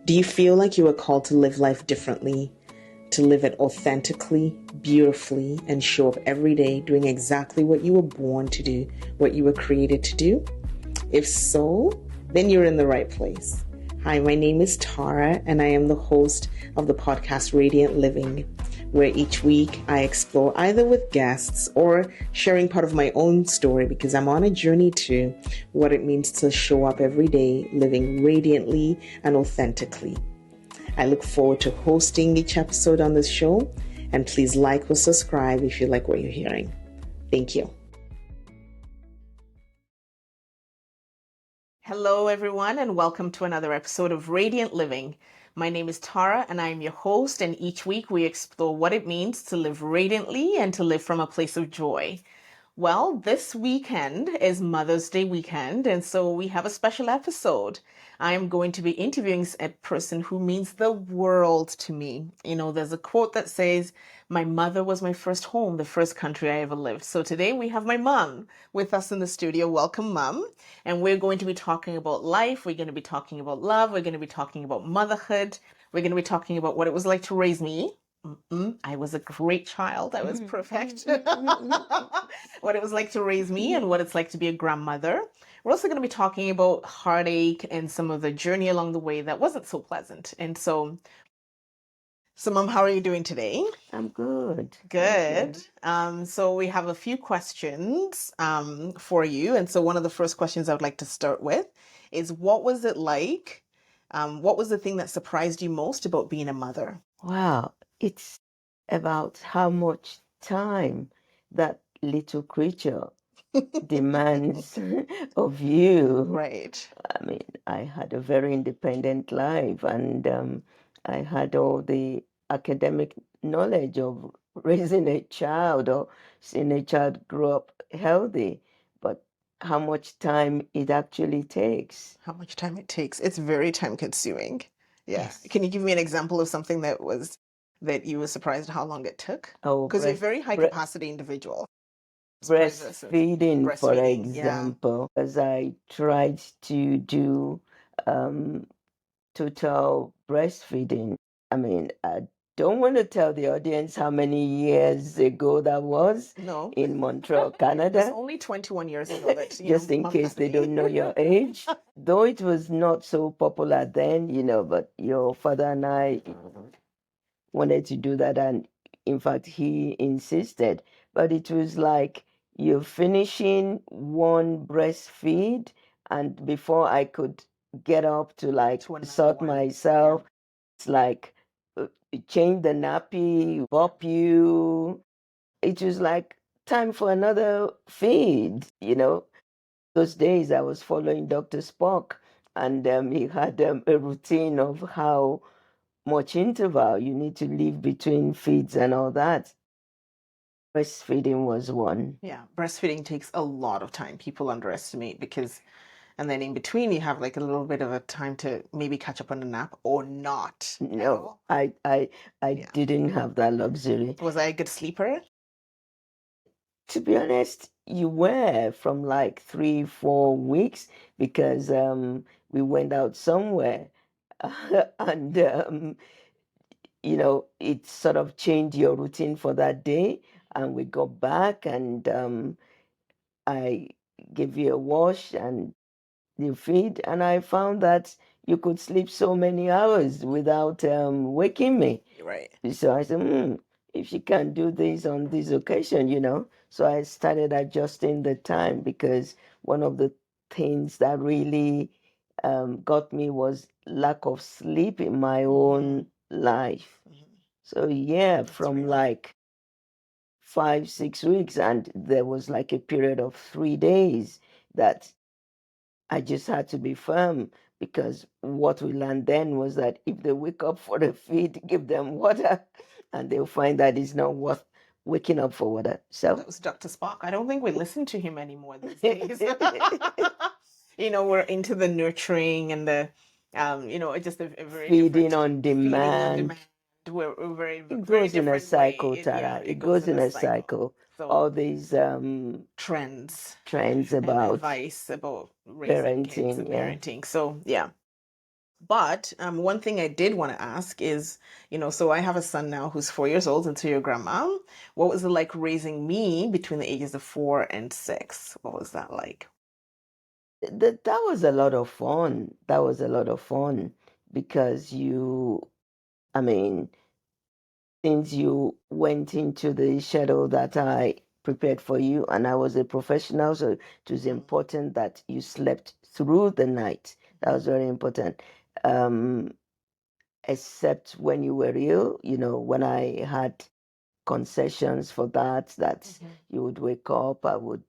Do you feel like you are called to live life differently, to live it authentically, beautifully, and show up every day doing exactly what you were born to do, what you were created to do? If so, then you're in the right place. Hi, my name is Tara, and I am the host of the podcast Radiant Living, where each week I explore either with guests or sharing part of my own story because I'm on a journey to what it means to show up every day living radiantly and authentically. I look forward to hosting each episode on this show, and please like or subscribe if you like what you're hearing. Thank you. Hello, everyone, and welcome to another episode of Radiant Living. My name is Tara, and I am your host, and each week we explore what it means to live radiantly and to live from a place of joy. Well, this weekend is Mother's Day weekend, and so we have a special episode. I am going to be interviewing a person who means the world to me. You know, there's a quote that says, "My mother was my first home, the first country I ever lived." So today we have my mom with us in the studio. Welcome, Mom. And we're going to be talking about life. We're going to be talking about love. We're going to be talking about motherhood. We're going to be talking about what it was like to raise me. I was a great child. I was perfect. What it was like to raise me and what it's like to be a grandmother. We're also going to be talking about heartache and some of the journey along the way that wasn't so pleasant. And so Mom, how are you doing today? I'm good. Good. So we have a few questions for you. And so one of the first questions I would like to start with is, what was it like? What was the thing that surprised you most about being a mother? Wow, it's about how much time that little creature demands of you. Right. I mean, I had a very independent life, and I had all the academic knowledge of raising a child or seeing a child grow up healthy, but how much time it actually takes. How much time it takes. It's very time consuming. Yeah. Yes. Can you give me an example of something that you were surprised how long it took? Oh, Because you're a very high capacity individual. Surprised us with breastfeeding, for breastfeeding. Yeah. example, as I tried to do um, total breastfeeding. I mean, I don't want to tell the audience how many years ago that was No. in Montreal, It's Canada, only 21 years ago that, just in Mom case had they me. don't know your age. Though it was not so popular then, but your father and I wanted to do that, and in fact he insisted, but it was like you're finishing one breastfeed, and before I could get up to like To another sort one. myself, it's like change the nappy, bop you. It was like time for another feed. Those days I was following Dr. Spock, and he had a routine of how much interval you need to leave between feeds and all that. Breastfeeding was one. Yeah, breastfeeding takes a lot of time. People underestimate and then in between you have like a little bit of a time to maybe catch up on a nap or not. No, I Yeah. didn't have that luxury. Was I a good sleeper? To be honest, you were from like 3, 4 weeks because we went out somewhere, and it sort of changed your routine for that day. And we got back, and I gave you a wash and you feed, and I found that you could sleep so many hours without waking me. Right. So I said, if she can do this on this occasion. So I started adjusting the time, because one of the things that really got me was lack of sleep in my own life. So yeah, from real. like 5, 6 weeks, and there was like a period of 3 days that I just had to be firm, because what we learned then was that if they wake up for the feed, give them water, and they'll find that it's not worth waking up for water. So That was Dr. Spock. I don't think we listen to him anymore these days. We're into the nurturing and the, just a very feeding different on feeding on demand. demand. We're very, It very goes in a different way. cycle, Tara. Yeah, It goes in a cycle. So All these trends trends and about advice about raising kids parenting, and yeah. parenting. So yeah. But one thing I did want to ask is, so I have a son now who's 4 years old, and to your grandma, what was it like raising me between the ages of 4 and 6? What was that like? That was a lot of fun. That was a lot of fun because I mean, since you went into the schedule that I prepared for you, and I was a professional, so it was Mhm. important that you slept through the night. That was very important. Um, Except when you were ill, when I had concessions for that Mhm. you would wake up, I would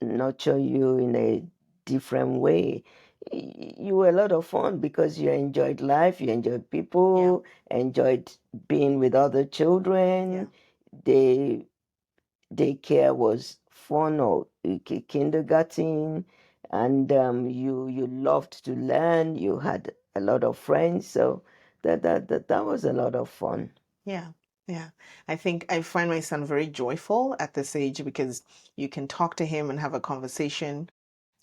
nurture you in a different way. You were a lot of fun because you enjoyed life, you enjoyed Yeah, people, enjoyed being with other yeah, children. The daycare was fun, or kindergarten, and you loved to learn. You had a lot of friends, so that was a lot of fun. yeah, yeah. I think I find my son very joyful at this age because you can talk to him and have a conversation,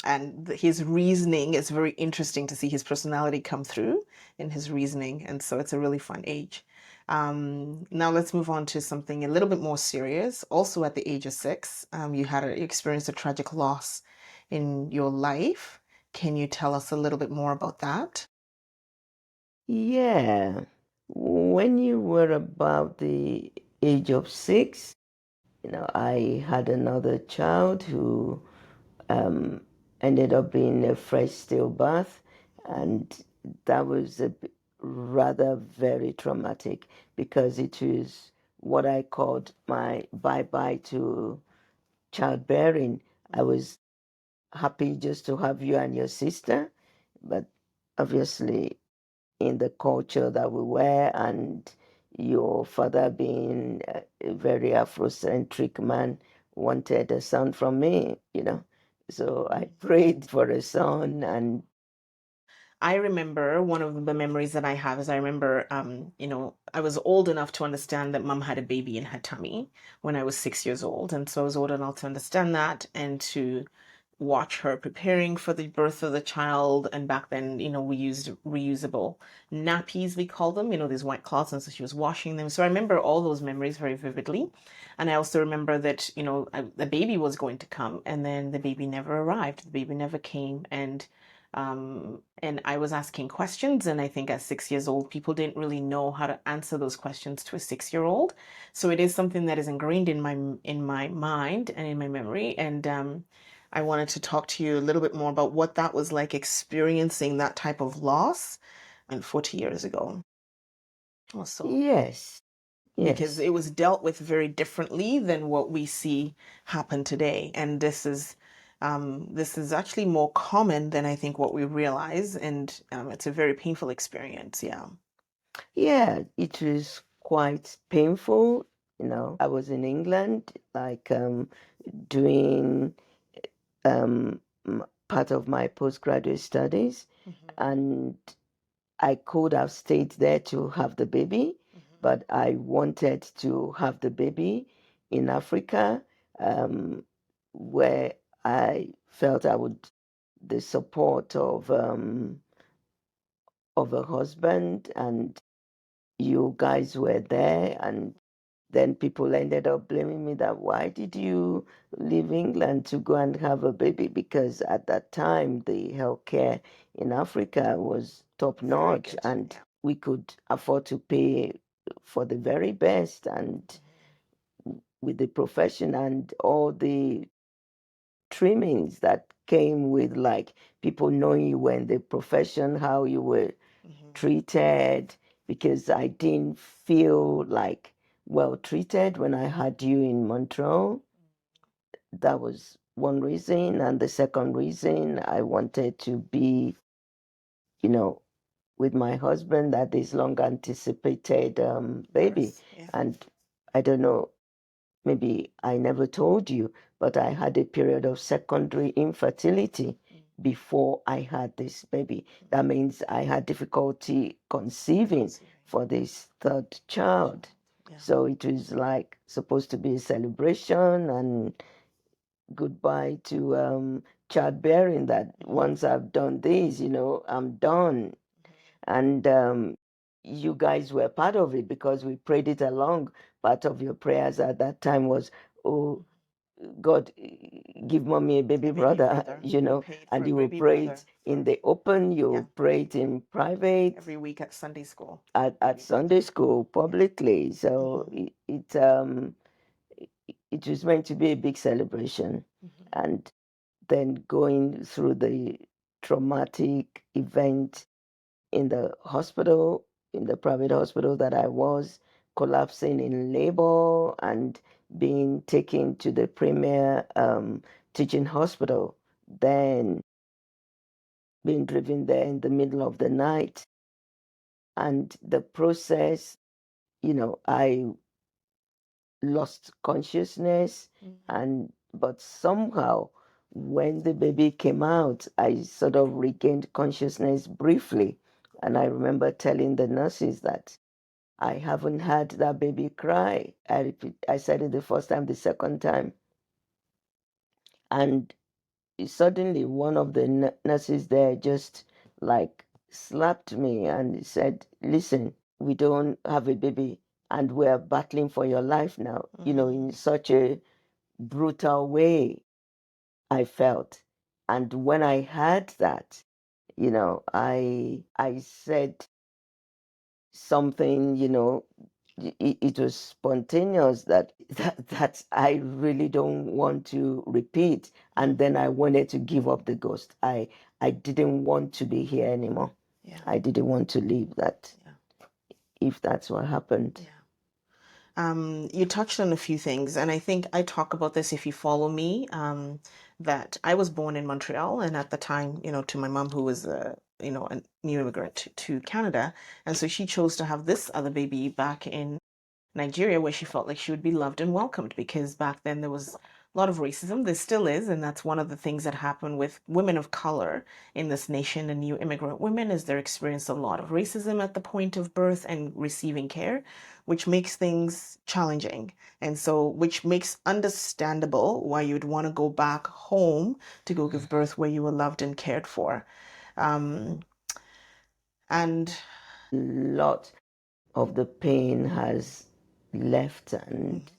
and his reasoning is very interesting to see his personality come through in his reasoning, and so it's a really fun age. Now let's move on to something a little bit more serious. Also, at the age of 6, you experienced a tragic loss in your life. Can you tell us a little bit more about that? Yeah. When you were about the age of 6, I had another child who um, ended up being a fresh stillbirth, and that was rather very traumatic because it was what I called my bye-bye to childbearing. I Mm. was happy just to have you and your sister, but obviously in the culture that we were, and your father being a very Afrocentric man wanted a son from me. So I prayed for a son, and I remember one of the memories that I have is I remember, I was old enough to understand that mom had a baby in her tummy when I was 6 years old. And so I was old enough to understand that and to watch her preparing for the birth of the child. And back then, we used reusable nappies, we call them, these white cloths. And so she was washing them. So I remember all those memories very vividly. And I also remember that, the baby was going to come, and then the baby never arrived. The baby never came. And I was asking questions, and I think at 6 years old, people didn't really know how to answer those questions to a 6 year old. So it is something that is ingrained in my mind and in my memory. And I wanted to talk to you a little bit more about what that was like experiencing that type of loss and 40 years ago. Also, yes, because yes, it was dealt with very differently than what we see happen today. And this is actually more common than I think what we realize, and it's a very painful experience. Yeah. yeah, it was quite painful. I was in England, like doing part of my postgraduate studies, Mhm. and I could have stayed there to have the baby, Mhm. but I wanted to have the baby in Africa, um, where I felt I would the support of a husband, and you guys were there, and then people ended up blaming me that why did you leave England to go and have a baby? Because at that time the healthcare in Africa was top Very notch, good. and Yeah. we could afford to pay for the very best, and with the profession and all the trimmings that came with, like, people knowing you were in the profession, how you were Mhm. treated, because I didn't feel like well treated when I had you in Montreal. That was one reason. And the second reason, I wanted to be, you know, with my husband, that is long anticipated baby. Birth. Yeah. And I don't know, maybe I never told you, but I had a period of secondary infertility Mm. before I had this baby. That means I had difficulty conceiving Conceiving. for this third child. Yeah. So it was like supposed to be a celebration and goodbye to childbearing, that Mhm. once I've done this, I'm done. And you guys were part of it because we prayed it along. Part of your prayers at that time was, oh, God, give mommy a baby A baby brother, brother. you We know, paid for and a you will baby pray brother it in the open, yeah, you pray it in private, every week at Sunday school. at Sunday school, Yeah. publicly. So Mhm. it was meant to be a big celebration. Mhm. And then going through the traumatic event in the hospital, in the private hospital that I was, collapsing in labor and being taken to the premier teaching hospital, then being driven there in the middle of the night. And the process, I lost consciousness, Mhm. and but somehow when the baby came out, I sort of regained consciousness briefly. And I remember telling the nurses that I haven't had that baby cry. I said it the first time, the second time. And suddenly one of the nurses there just like slapped me and said, listen, we don't have a baby and we're battling for your life now, in such a brutal way. I felt. And when I heard that, I said something, it was spontaneous that I really don't want to repeat. And then I wanted to give up the ghost. I didn't want to be here anymore. Yeah. I didn't want to leave that. Yeah. If that's what happened. Yeah. You touched on a few things, and I think I talk about this if you follow me. That I was born in Montreal, and at the time, to my mom, who was a new immigrant to Canada, and so she chose to have this other baby back in Nigeria, where she felt like she would be loved and welcomed, because back then there was a lot of racism. There still is, and that's one of the things that happen with women of color in this nation and new immigrant women, is they're experiencing a lot of racism at the point of birth and receiving care, which makes things challenging. And so, which makes understandable why you'd want to go back home to go give birth where you were loved and cared for. Um, and A lot of the pain has left, and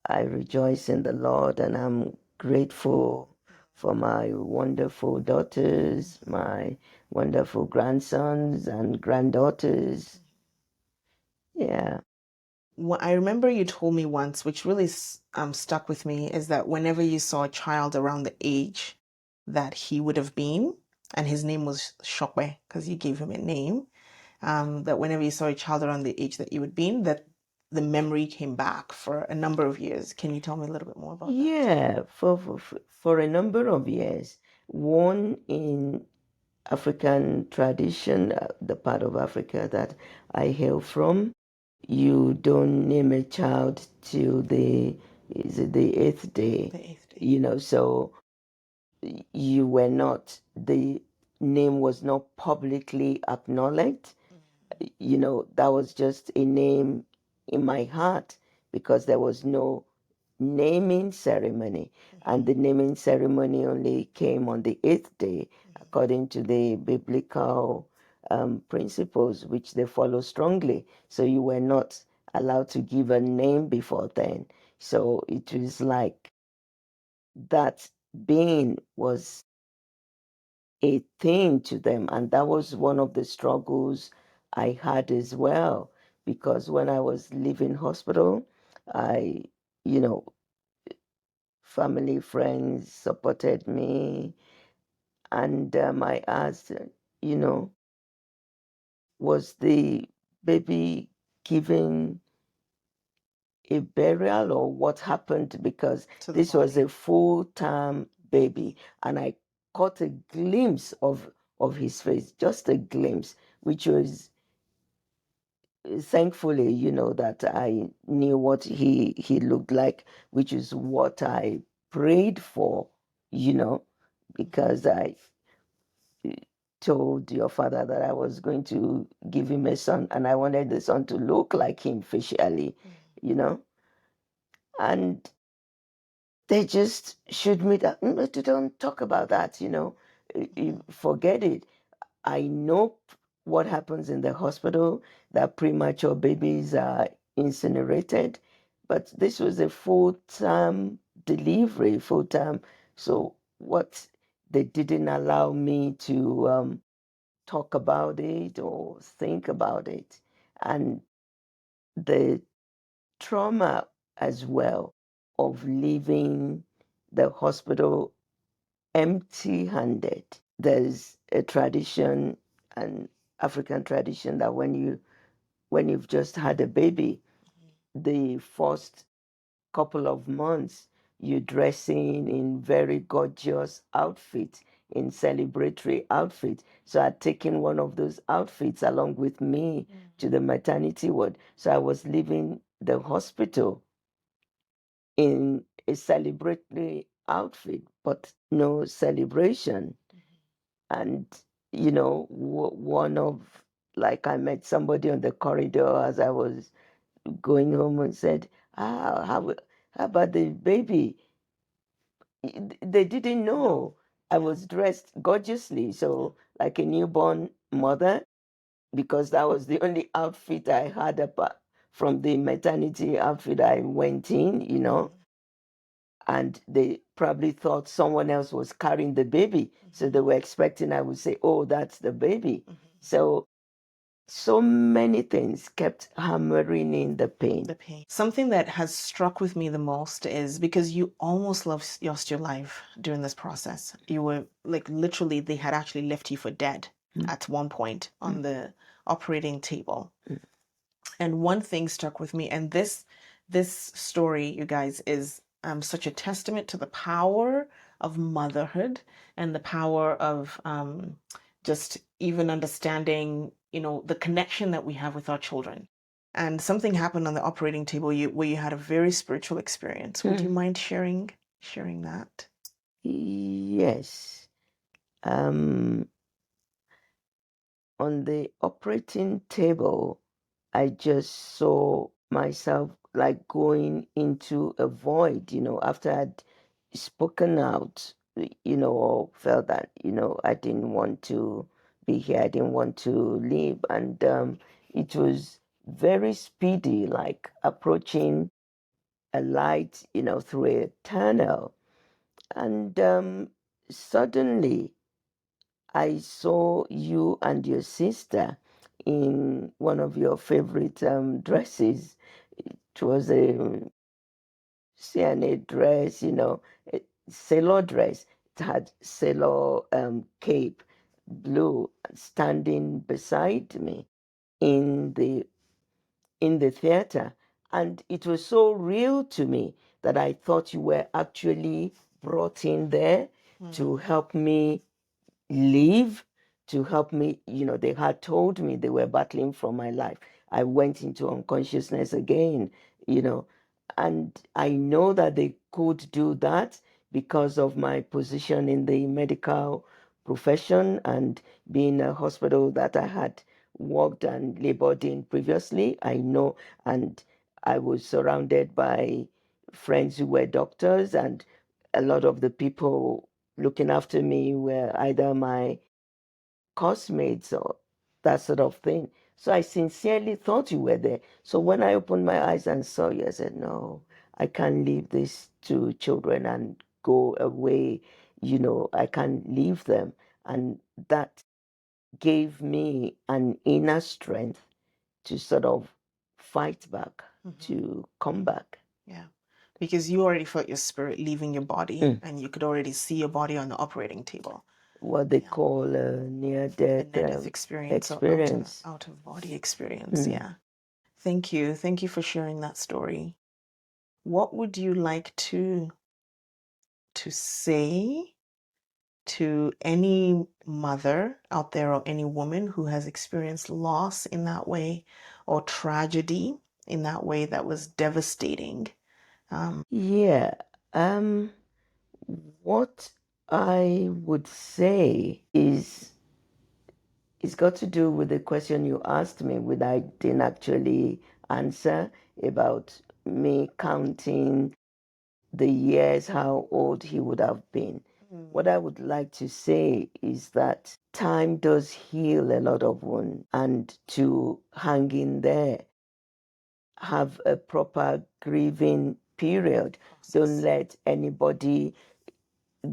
I rejoice in the Lord, and I'm grateful for my wonderful daughters, my wonderful grandsons and granddaughters. Yeah. what I remember you told me once, which really stuck with me, is that whenever you saw a child around the age that he would have been, and his name was Shokwe because you gave him a name, that whenever you saw a child around the age that you would been, that the memory came back for a number of years. Can you tell me a little bit more about that? Yeah, for a number of years. One, in African tradition, the part of Africa that I hail from, you don't name a child till is it the eighth day? The eighth day. So you were not, the name was not publicly acknowledged. That was just a name in my heart because there was no naming ceremony. And the naming ceremony only came on the eighth day, according to the biblical principles, which they follow strongly. So you were not allowed to give a name before then. So it was like that being was a thing to them. And that was one of the struggles I had as well. Because when I was leaving hospital, I, you know, family, friends supported me. And I asked, you know, was the baby given a burial or what happened? Because To the this was body. a full-term baby. And I caught a glimpse of his face, just a glimpse, which was thankfully, that I knew what he looked like, which is what I prayed for, because I told your father that I was going to give him a son and I wanted the son to look like him facially, you know. And they just showed me that, don't talk about that, forget it. I know what happens in the hospital, that premature babies are incinerated. But this was a full-term delivery, full-term. So what they didn't allow me to talk about it or think about it. And the trauma as well of leaving the hospital empty-handed. There's a tradition, an African tradition, that when you've just had a baby, the first couple of months you dressing in very gorgeous outfits, in celebratory outfits. So I'd taken one of those outfits along with me to the maternity ward. So I was leaving the hospital in a celebratory outfit, but no celebration. And, one of, like, I met somebody on the corridor as I was going home and said, how about the baby? They didn't know I was dressed gorgeously. So, like a newborn mother, because that was the only outfit I had apart from the maternity outfit I went in. And they probably thought someone else was carrying the baby. So they were expecting I would say, oh, that's the baby. So many things kept hammering in the pain. Something that has struck with me the most is because you almost lost your life during this process. You were like literally, they had actually left you for dead at one point on the operating table. And one thing stuck with me, and this story, you guys, is such a testament to the power of motherhood and the power of just even understanding, the connection that we have with our children. And something happened on the operating table where you had a very spiritual experience. Would you mind sharing that? Yes. Um, on the operating table, I just saw myself like going into a void, after I'd spoken out, or felt that, I didn't want to be here, I didn't want to leave. And it was very speedy, like approaching a light, through a tunnel. And suddenly I saw you and your sister in one of your favorite dresses. It was a CNA dress, a sailor dress. It had sailor cape, blue, standing beside me in the theater. And it was so real to me that I thought you were actually brought in there to help me live, to help me. They had told me they were battling for my life. I went into unconsciousness again, you know, and I know that they could do that because of my position in the medical profession and being a hospital that I had worked and labored in previously. I know, and I was surrounded by friends who were doctors, and a lot of the people looking after me were either my cosmates or that sort of thing. So I sincerely thought you were there. So when I opened my eyes and saw you, I said, no, I can't leave these two children and go away. I can't leave them. And that gave me an inner strength to sort of fight back, to come back. Yeah. Because you already felt your spirit leaving your body and you could already see your body on the operating table. What they call a near-death Experience or experience. out of body experience. Yeah. Thank you. Thank you for sharing that story. What would you like to say to any mother out there or any woman who has experienced loss in that way or tragedy in that way that was devastating? Yeah. What I would say is it's got to do with the question you asked me, which I didn't actually answer, about me counting the years, how old he would have been. What I would like to say is that time does heal a lot of wounds, and to hang in there, have a proper grieving period. Don't let anybody,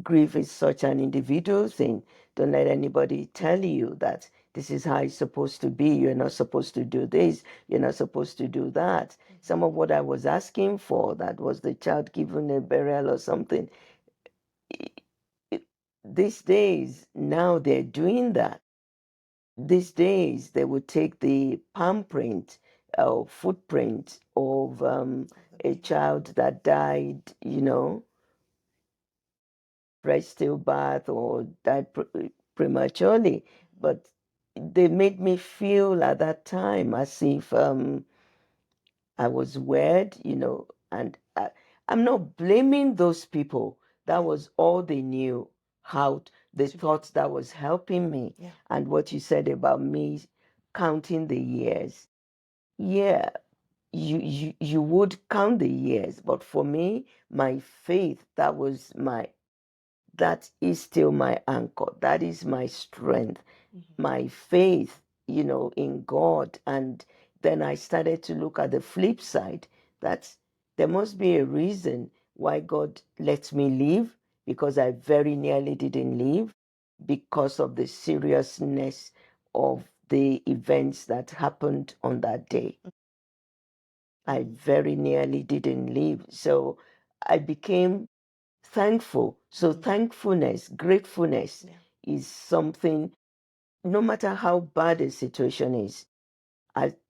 grief is such an individual thing. Don't let anybody tell you that this is how it's supposed to be. You're not supposed to do this. You're not supposed to do that. Some of what I was asking for, that was the child given a burial or something. These days, now they're doing that. These days, they would take the palm print or footprint of a child that died, breast stillbirth or died prematurely. But they made me feel at that time as if I was weird, and I'm not blaming those people. That was all they knew, how they thought that was helping me. Yeah. And what you said about me counting the years, yeah, you would count the years, but for me, my faith, that is still my anchor. That is my strength, my faith, in God. And then I started to look at the flip side, that there must be a reason why God lets me live, because I very nearly didn't live because of the seriousness of the events that happened on that day. I very nearly didn't live. So I became thankful. So thankfulness, gratefulness is something, no matter how bad a situation is,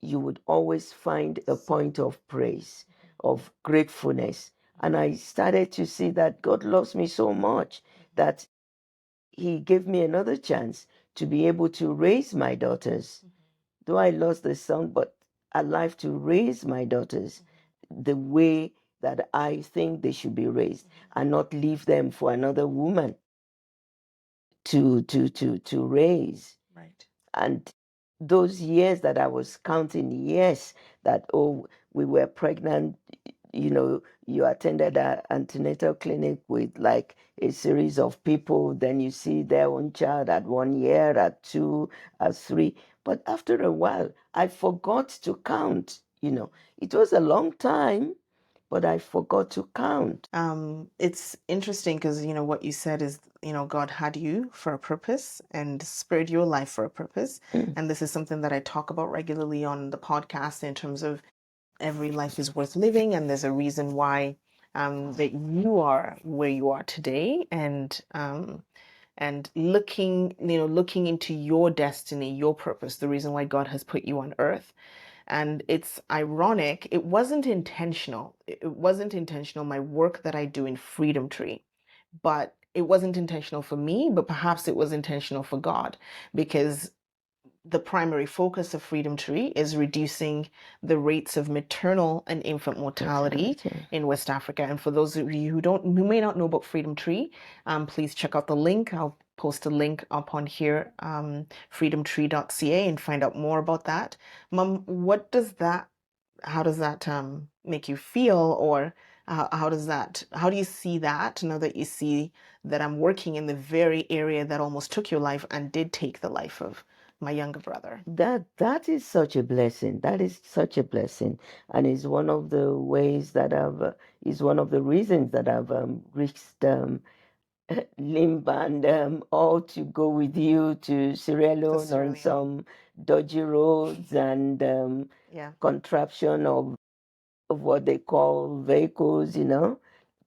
you would always find a point of praise, of gratefulness. And I started to see that God loves me so much that He gave me another chance to be able to raise my daughters. Though I lost the son, but alive to raise my daughters the way that I think they should be raised, and not leave them for another woman to raise. Right. And those years that I was counting, yes, that, oh, we were pregnant, you attended an antenatal clinic with like a series of people, then you see their own child at 1 year, at 2, at 3. But after a while, I forgot to count. It was a long time, but I forgot to count. It's interesting because, what you said is, God had you for a purpose and spared your life for a purpose. And this is something that I talk about regularly on the podcast in terms of every life is worth living, and there's a reason why that you are where you are today, and looking into your destiny, your purpose, the reason why God has put you on earth. And it's ironic, it wasn't intentional. It wasn't intentional, my work that I do in Freedom Tree, but it wasn't intentional for me, but perhaps it was intentional for God, because the primary focus of Freedom Tree is reducing the rates of maternal and infant mortality in West Africa. And for those of you who may not know about Freedom Tree, please check out the link. I'll post a link up on here, freedomtree.ca, and find out more about that. Mom, how does that make you feel, or how do you see that now that you see that I'm working in the very area that almost took your life and did take the life of my younger brother? That is such a blessing. That is such a blessing, and is one of the ways that is one of the reasons that I've reached limb and all to go with you to Sierra Leone on some dodgy roads and Yeah. contraption of what they call vehicles,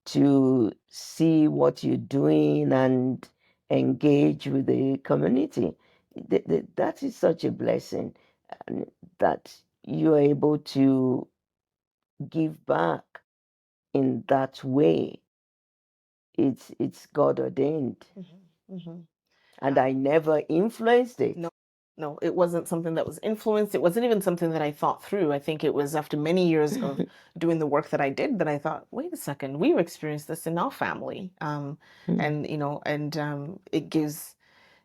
to see what you're doing and engage with the community. That is such a blessing, and that you're able to give back in that way. It's God ordained, and I never influenced it. No, it wasn't something that was influenced. It wasn't even something that I thought through. I think it was after many years of doing the work that I did that I thought, wait a second, we've experienced this in our family. And, it gives,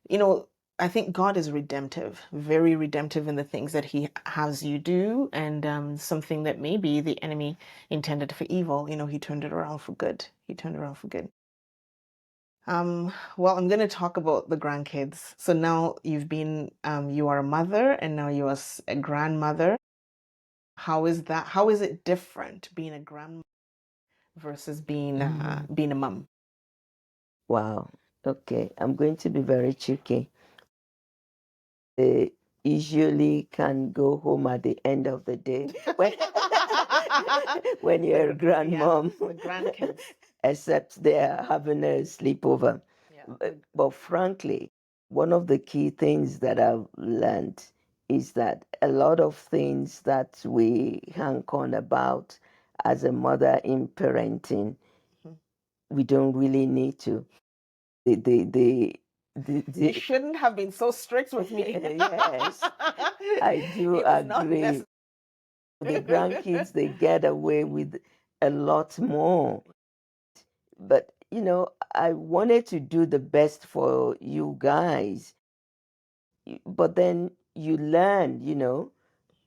you know, I think God is redemptive, very redemptive in the things that He has you do, and something that maybe the enemy intended for evil, He turned it around for good. He turned it around for good. Well, I'm going to talk about the grandkids. So now you are a mother and now you are a grandmother. How is that? How is it different being a grandmother versus being a mom? Wow. Okay. I'm going to be very tricky. They usually can go home at the end of the day when you're a grandmom, the grandkids. except they're having a sleepover. Yeah. But frankly, one of the key things that I've learned is that a lot of things that we hang on about as a mother in parenting, we don't really need to. You shouldn't have been so strict with me. Yes, I do It was not agree. The grandkids, they get away with a lot more. But, I wanted to do the best for you guys. But then you learn,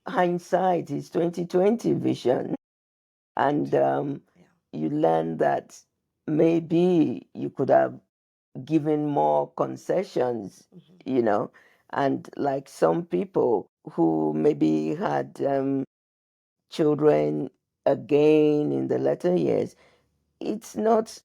hindsight is 2020 vision. And you learn that maybe you could have given more concessions, and like some people who maybe had children again in the latter years, it's not.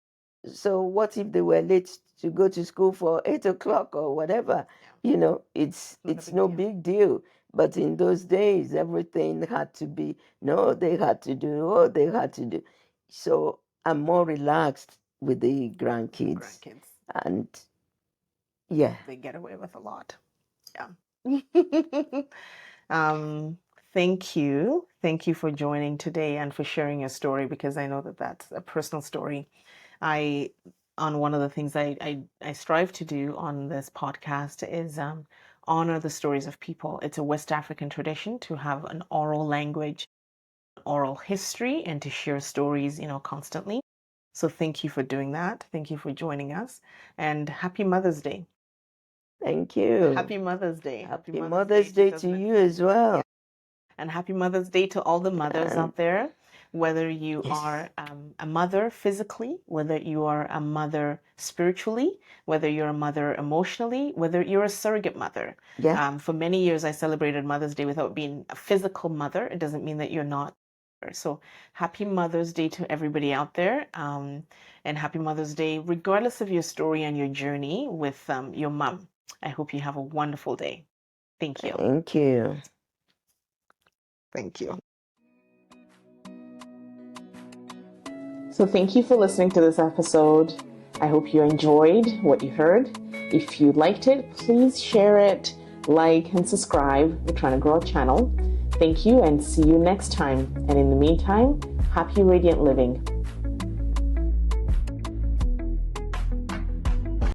So what if they were late to go to school for 8 o'clock or whatever? It's no big deal. But in those days, everything had to be, no, they had to do, oh, they had to do. So I'm more relaxed with the grandkids. And yeah. They get away with a lot. Yeah. um, Thank you. Thank you for joining today and for sharing your story, because I know that that's a personal story. One of the things I strive to do on this podcast is honor the stories of people. It's a West African tradition to have an oral language, oral history, and to share stories, constantly. So thank you for doing that. Thank you for joining us, and happy Mother's Day. Thank you. Happy Mother's Day. Happy Mother's Day to you as well. And happy Mother's Day to all the mothers out there, whether you Yes. are a mother physically, whether you are a mother spiritually, whether you're a mother emotionally, whether you're a surrogate mother. Yeah. For many years, I celebrated Mother's Day without being a physical mother. It doesn't mean that you're not. So happy Mother's Day to everybody out there. And happy Mother's Day, regardless of your story and your journey with your mom. I hope you have a wonderful day. Thank you. Thank you. Thank you. So thank you for listening to this episode. I hope you enjoyed what you heard. If you liked it, please share it, like, and subscribe. We're trying to grow a channel. Thank you, and see you next time. And in the meantime, happy radiant living.